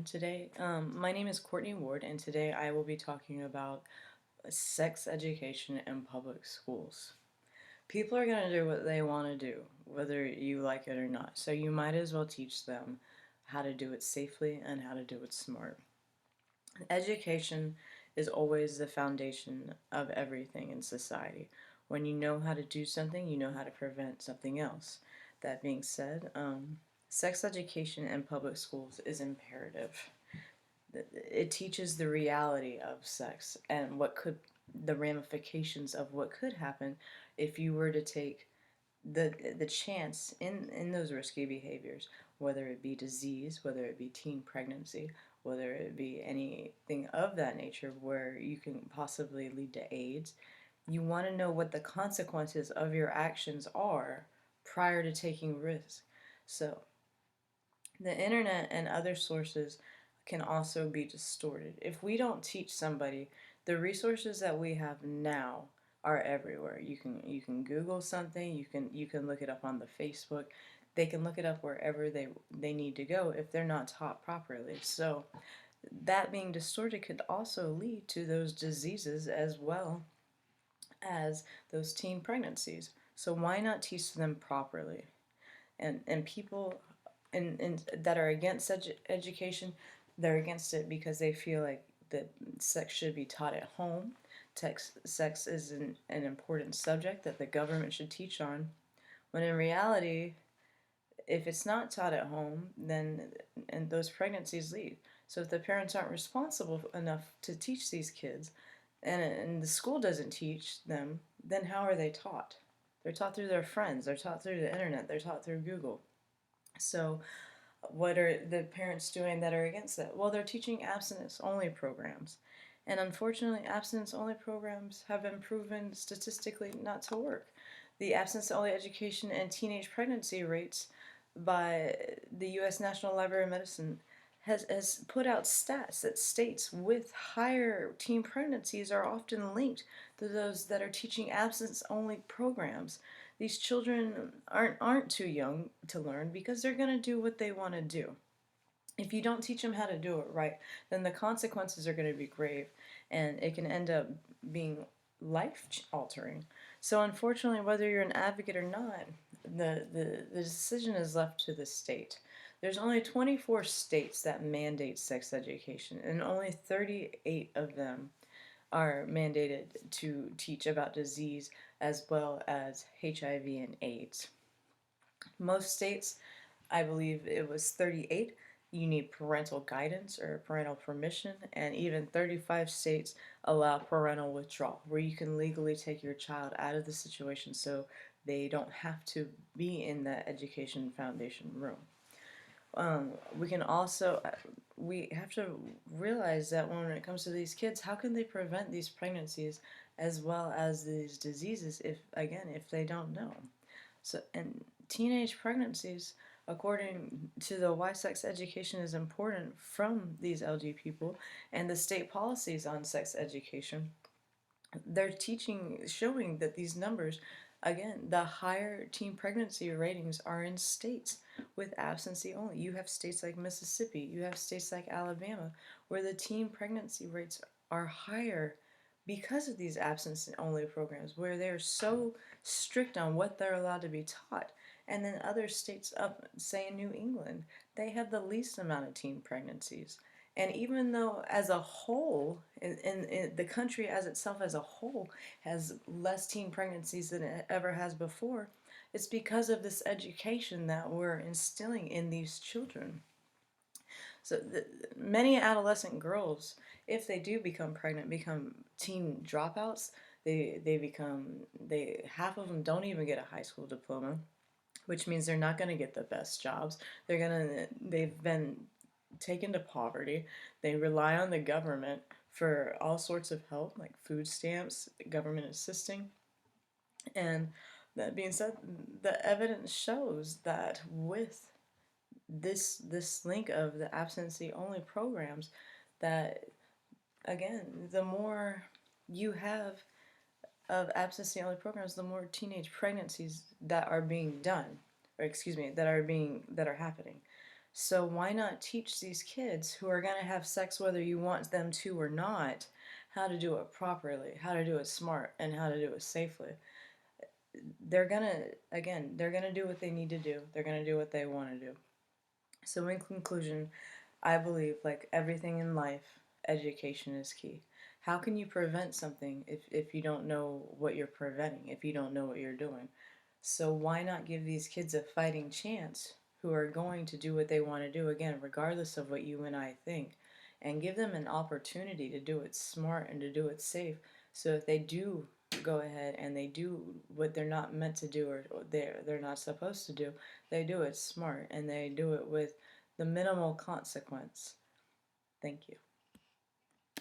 Today, my name is Courtney Ward, and today I will be talking about sex education in public schools. People are going to do what they want to do, whether you like it or not. So you might as well teach them how to do it safely and how to do it smart. Education is always the foundation of everything in society. When you know how to do something, you know how to prevent something else. That being said, sex education in public schools is imperative. It teaches the reality of sex and the ramifications of what could happen if you were to take the chance in those risky behaviors, whether it be disease, whether it be teen pregnancy, whether it be anything of that nature where you can possibly lead to AIDS. You want to know what the consequences of your actions are prior to taking risks. So the internet and other sources can also be distorted. If we don't teach somebody, the resources that we have now are everywhere. You can Google something, you can look it up on the Facebook. They can look it up wherever they need to go if they're not taught properly. So that being distorted could also lead to those diseases as well as those teen pregnancies. So why not teach them properly? And people that are against education, they're against it because they feel like that sex should be taught at home. Sex is an important subject that the government should teach on. When in reality, if it's not taught at home, then and those pregnancies lead. So if the parents aren't responsible enough to teach these kids, and the school doesn't teach them, then how are they taught? They're taught through their friends. They're taught through the internet. They're taught through Google. So what are the parents doing that are against that? Well, they're teaching abstinence only programs. And unfortunately, abstinence only programs have been proven statistically not to work. The abstinence only education and teenage pregnancy rates by the U.S. National Library of Medicine has put out stats that states with higher teen pregnancies are often linked to those that are teaching abstinence only programs. These children aren't too young to learn because they're going to do what they want to do. If you don't teach them how to do it right, then the consequences are going to be grave and it can end up being life altering. So, unfortunately, whether you're an advocate or not, the decision is left to the state. There's only 24 states that mandate sex education, and only 38 of them are mandated to teach about disease as well as HIV and AIDS. Most states, I believe it was 38, you need parental guidance or parental permission, and even 35 states allow parental withdrawal, where you can legally take your child out of the situation so they don't have to be in that education foundation room. We can also we have to realize that when it comes to these kids, how can they prevent these pregnancies as well as these diseases if they don't know? So, and teenage pregnancies, according to the why sex education is important from these LG people and the state policies on sex education, they're showing that these numbers, again, the higher teen pregnancy ratings are in states with abstinence only. You have states like Mississippi, you have states like Alabama, where the teen pregnancy rates are higher because of these abstinence only programs, where they're so strict on what they're allowed to be taught. And then other states, up, say in New England, they have the least amount of teen pregnancies. And even though, as a whole, in the country as itself as a whole has less teen pregnancies than it ever has before, it's because of this education that we're instilling in these children. So many adolescent girls, if they do become pregnant, become teen dropouts. They half of them don't even get a high school diploma, which means they're not going to get the best jobs. They've been taken to poverty. They rely on the government for all sorts of help, like food stamps, government assisting. And that being said, the evidence shows that with this link of the abstinence only programs, that again, the more you have of abstinence only programs, the more teenage pregnancies that are being done, or excuse me, that are happening. So why not teach these kids who are going to have sex whether you want them to or not, how to do it properly, how to do it smart, and how to do it safely? They're going to, again, they're going to do what they need to do. They're going to do what they want to do. So in conclusion, I believe, like everything in life, education is key. How can you prevent something if you don't know what you're preventing, if you don't know what you're doing? So why not give these kids a fighting chance who are going to do what they want to do, again, regardless of what you and I think, and give them an opportunity to do it smart and to do it safe. So if they do go ahead and they do what they're not meant to do, or they're not supposed to do, they do it smart and they do it with the minimal consequence. Thank you.